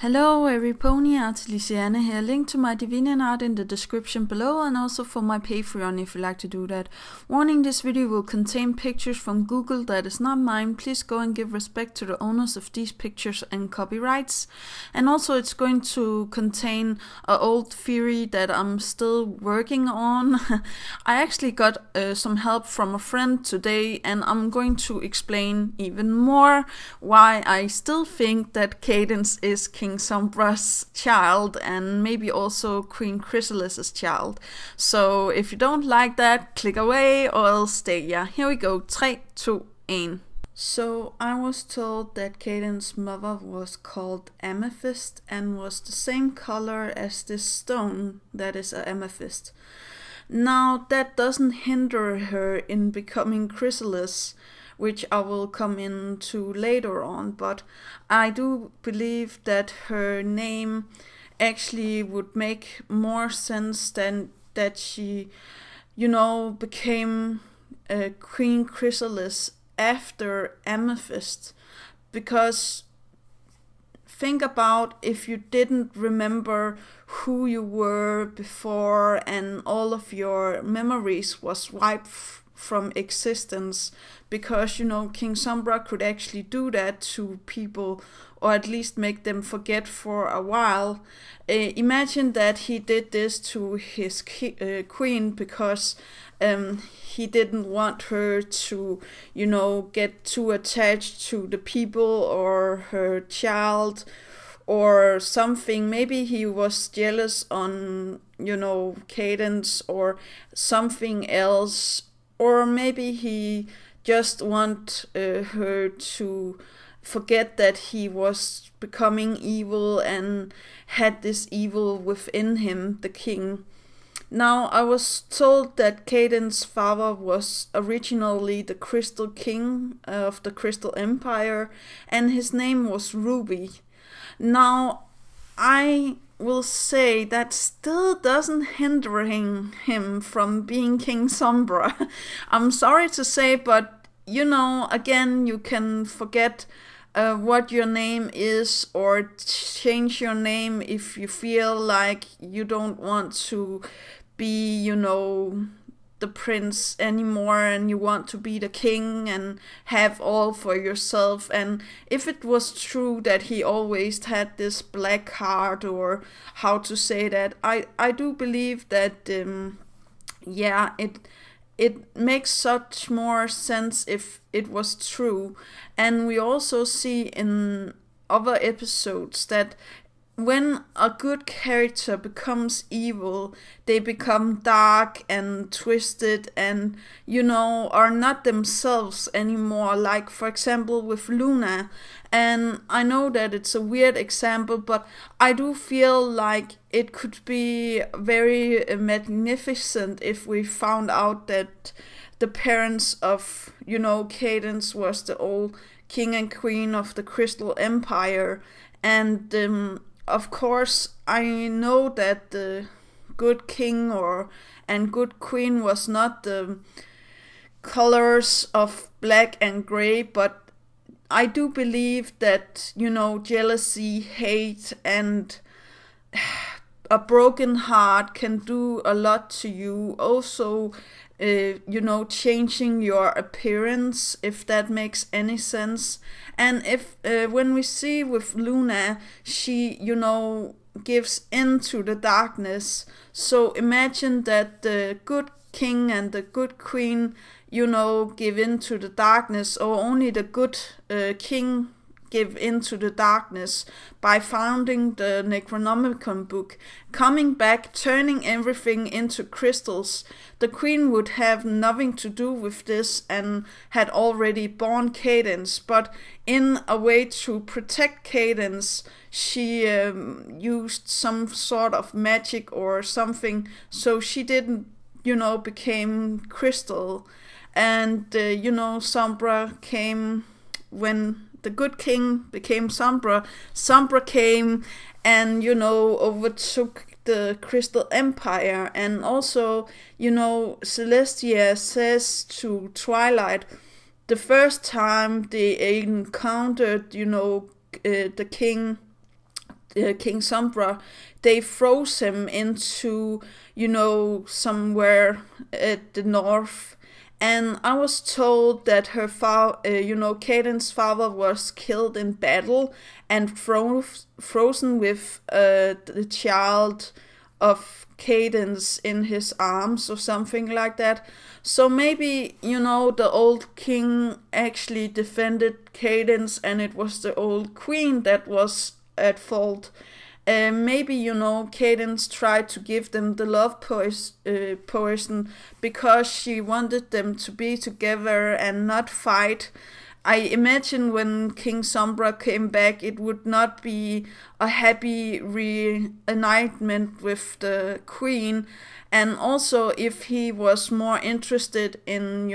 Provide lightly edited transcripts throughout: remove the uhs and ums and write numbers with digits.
Hello everypony, Artilisiana here. Link to my DeviantArt in the description below and also for my Patreon if you like to do that. Warning, this video will contain pictures from Google that is not mine. Please go and give respect to the owners of these pictures and copyrights. And also it's going to contain an old theory that I'm still working on. I actually got some help from a friend today and I'm going to explain even more why I still think that Candens is King Sombra's child and maybe also Queen Chrysalis's child. So if you don't like that, click away or else stay. Yeah, here we go. 3, 2, 1. So I was told that Candens' mother was called Amethyst and was the same color as this stone that is an amethyst. Now that doesn't hinder her in becoming Chrysalis, which I will come into later on, but I do believe that her name actually would make more sense than that she, became Queen Chrysalis after Amethyst. Because think about if you didn't remember who you were before and all of your memories was wiped from existence, because King Sombra could actually do that to people, or at least make them forget for a while. Imagine that he did this to his queen because he didn't want her to get too attached to the people or her child or something. Maybe he was jealous on Candens or something else. Or maybe he just want her to forget that he was becoming evil and had this evil within him, the king. Now, I was told that Candens' father was originally the Crystal King of the Crystal Empire, and his name was Ruby. Now, I will say that still doesn't hinder him from being King Sombra. I'm sorry to say, but again, you can forget what your name is or change your name if you feel like you don't want to be, the prince anymore and you want to be the king and have all for yourself. And if it was true that he always had this black heart, or how to say that, I do believe that it makes such more sense if it was true. And we also see in other episodes that when a good character becomes evil, they become dark and twisted and, are not themselves anymore. Like, for example, with Luna. And I know that it's a weird example, but I do feel like it could be very magnificent if we found out that the parents of, Candens was the old king and queen of the Crystal Empire. And of course, I know that the good king and good queen was not the colors of black and gray, but I do believe that, jealousy, hate, and a broken heart can do a lot to you. Also, changing your appearance, if that makes any sense. And if when we see with Luna, she gives into the darkness. So imagine that the good king and the good queen give into the darkness, or only the good king give into the darkness by founding the Necronomicon book, coming back, turning everything into crystals. The queen would have nothing to do with this and had already born Candens, but in a way to protect Candens, she used some sort of magic or something, so she didn't, became crystal. And, Sombra came when the good king became Sombra. Sombra came and, overtook the Crystal Empire. And also, Celestia says to Twilight, the first time they encountered, the king, King Sombra, they froze him into, somewhere at the north. And I was told that her Candens' father was killed in battle and frozen with the child of Candens in his arms or something like that. So maybe, the old king actually defended Candens and it was the old queen that was at fault. Maybe, Candens tried to give them the love poison because she wanted them to be together and not fight. I imagine when King Sombra came back, it would not be a happy reunitement with the queen. And also, if he was more interested in,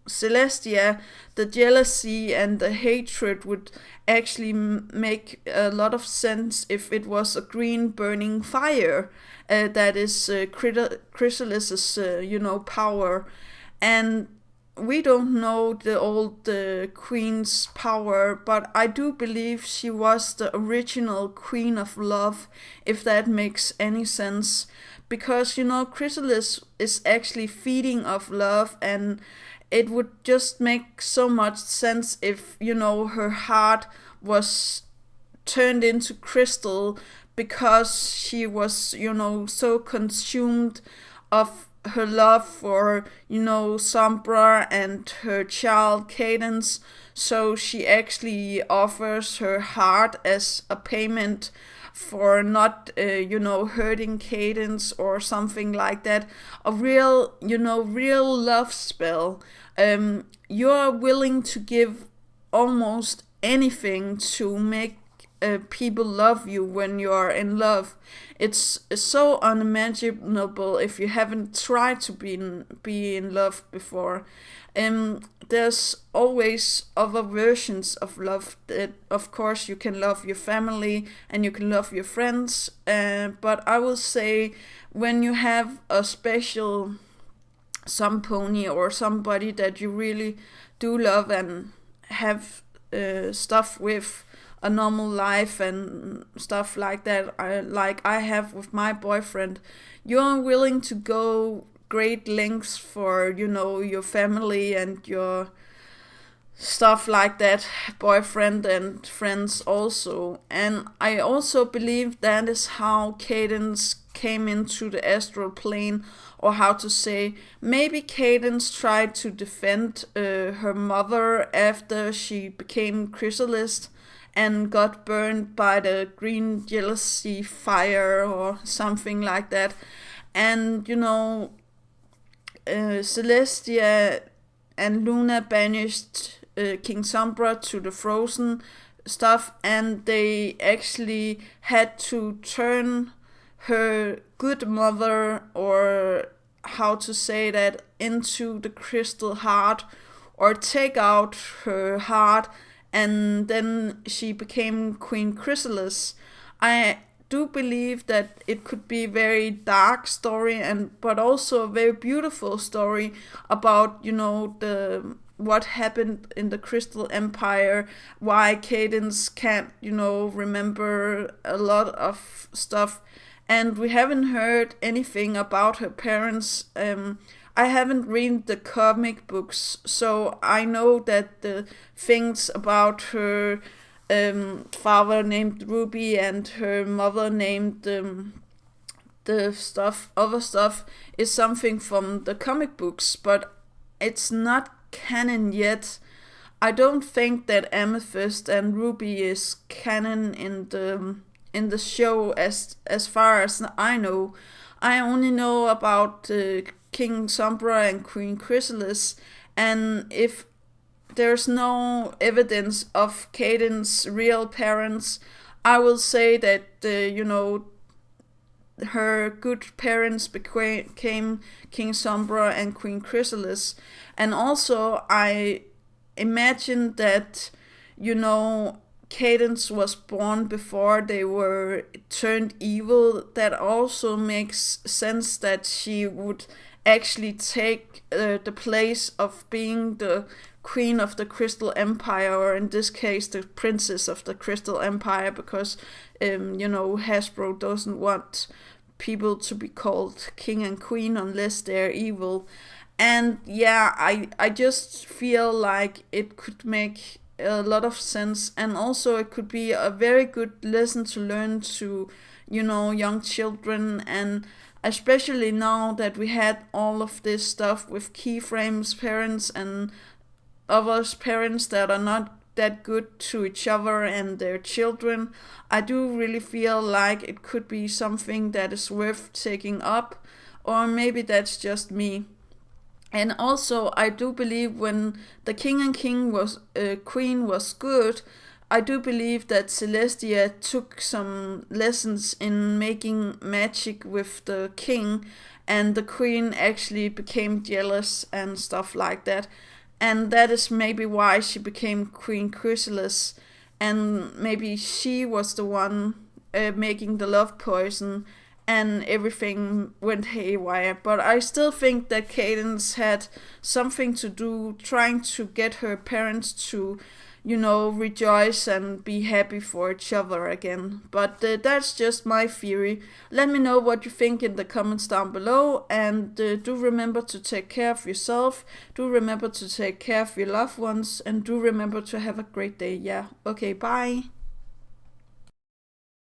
Celestia, the jealousy and the hatred would actually make a lot of sense if it was a green burning fire that is Chrysalis's, power. And we don't know the old queen's power, but I do believe she was the original queen of love, if that makes any sense. Because, Chrysalis is actually feeding of love, and it would just make so much sense if, her heart was turned into crystal because she was, so consumed of her love for, Sombra and her child Candens. So she actually offers her heart as a payment for not, hurting Candens or something like that. A real, real love spell. You're willing to give almost anything to make people love you when you're in love. It's so unimaginable if you haven't tried to be in love before. There's always other versions of love. That, of course, you can love your family and you can love your friends. But I will say, when you have a special some pony or somebody that you really do love and have stuff with, a normal life and stuff like that, like I have with my boyfriend, you're willing to go great lengths for, your family and your stuff like that, boyfriend and friends also. And I also believe that is how Candens came into the astral plane, or how to say, maybe Candens tried to defend her mother after she became Chrysalis and got burned by the green jealousy fire or something like that. And, Celestia and Luna banished King Sombra to the frozen stuff, and they actually had to turn her good mother, or how to say that, into the crystal heart, or take out her heart, and then she became Queen Chrysalis. I do believe that it could be a very dark story, but also a very beautiful story about, what happened in the Crystal Empire, why Candens can't, remember a lot of stuff. And we haven't heard anything about her parents. I haven't read the comic books, so I know that the things about her father named Ruby and her mother named the other stuff is something from the comic books, but it's not canon yet. I don't think that Amethyst and Ruby is canon in the show as far as I know. I only know about King Sombra and Queen Chrysalis, and if there's no evidence of Candens' real parents, I will say that her good parents became King Sombra and Queen Chrysalis. And also I imagine that Candens was born before they were turned evil. That also makes sense that she would actually take the place of being the queen of the Crystal Empire, or in this case the princess of the Crystal Empire, because Hasbro doesn't want people to be called king and queen unless they're evil. And yeah, I just feel like it could make a lot of sense, and also it could be a very good lesson to learn to, young children, and especially now that we had all of this stuff with keyframes parents and others parents that are not that good to each other and their children. I do really feel like it could be something that is worth taking up, or maybe that's just me. And also, I do believe when the king and queen was good, I do believe that Celestia took some lessons in making magic with the king, and the queen actually became jealous and stuff like that. And that is maybe why she became Queen Chrysalis, and maybe she was the one making the love poison, and everything went haywire. But I still think that Candens had something to do trying to get her parents to, rejoice and be happy for each other again. But that's just my theory. Let me know what you think in the comments down below, and do remember to take care of yourself, do remember to take care of your loved ones, and do remember to have a great day. Yeah, okay, bye.